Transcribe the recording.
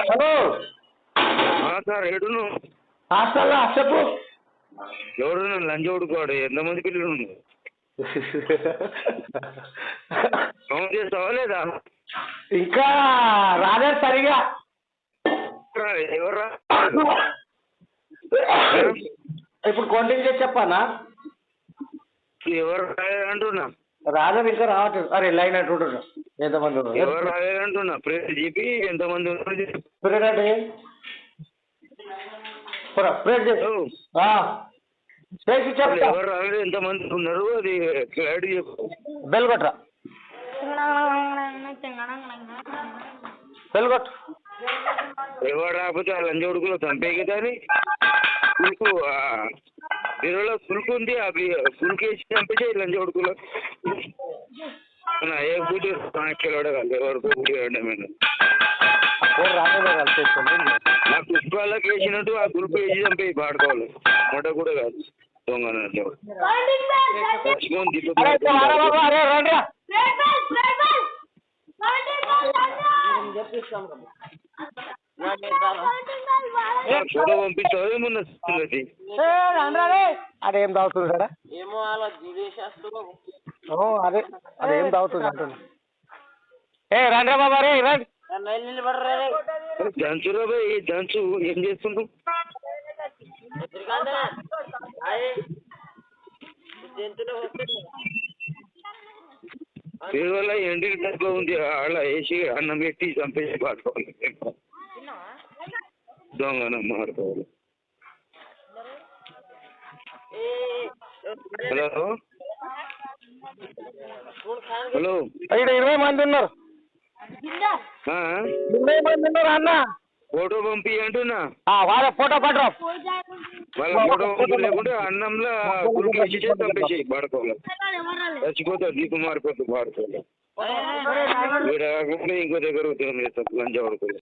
Hello sir ఏడును హాస్టల్లో చెప్పు. ఎవరు లంచ్ కొడుకోడు ఎంతమంది పిల్లలు ఉన్నారు ఫోన్ చేస్తావా లేదా ఇంకా రాలేదు సరిగా. ఎవర్రా ఇప్పుడు కౌంటింగ్ చేసి చెప్పానా? ఎవరు అంటున్నా రాలేదు ఇంకా రావట్లేదు. అరే లైన్ అంటుంటున్నా ఎంతమంది ఉన్నారు ఎవరు రాలేదంటున్నా ప్రేర్ చెప్పి ఎంతమంది ఉన్నారు ప్రేర్ అంటే ప్రేర్ చేసి చెప్పు. ఎవరు రాలేదు ఎంతమంది ఉన్నారు అది క్లారిటీ చెప్పు. బెల్ కొట్రా బెల్ కొట్టు. ఎవరు రాకపోతే ఆ లంచ్ కొడుకులో చంపే కదా అని పులుకు బీరులో పులుకు ఉంది ఆ పులుకు వేసి చంపేసి లంచ్ కొడుకులో ఏ బూటి కిలోడగలదు ఎవరికి బూటి వేయడమేనా ఆ పుష్పాలకు వేసినట్టు ఆ గురుపు వేసి చంపి పాడుకోవాలి మొట్ట కూడా కాదు దొంగ ఫోటో పంపిస్తావు ఏమన్నా అదేం తాగుతుంది కదా అదే అదేం తాగుతుంది అంటున్నా. రండి బాబా రే రండి. జంచురా బాయ్ జంచు ఏం చేస్తున్నావు? వల్ల ఎండి టైప్లో ఉంది అలా వేసి అన్నం పెట్టి చంపేసి పాడుకోవాలి దొంగన మాడుకోవాలి. హలో హలో 20 మంది ఉన్నారు. 20 మంది ఉన్నారు అన్న. ఫోటో పంపి అంటున్నా వాళ్ళ ఫోటో పట్టరా. వాళ్ళ ఫోటో పంపి లేకుంటే అన్నంలో గురికి వేసి చంపేసి పాడుకోవాలి. చచ్చిపోతారు దీపం మారిపోతుంది పాడుకోవాలి. వీడ కాకుండా ఇంకో దగ్గర ఉద్యోగం చేస్తారు లంచ్ పడుకోవాలి.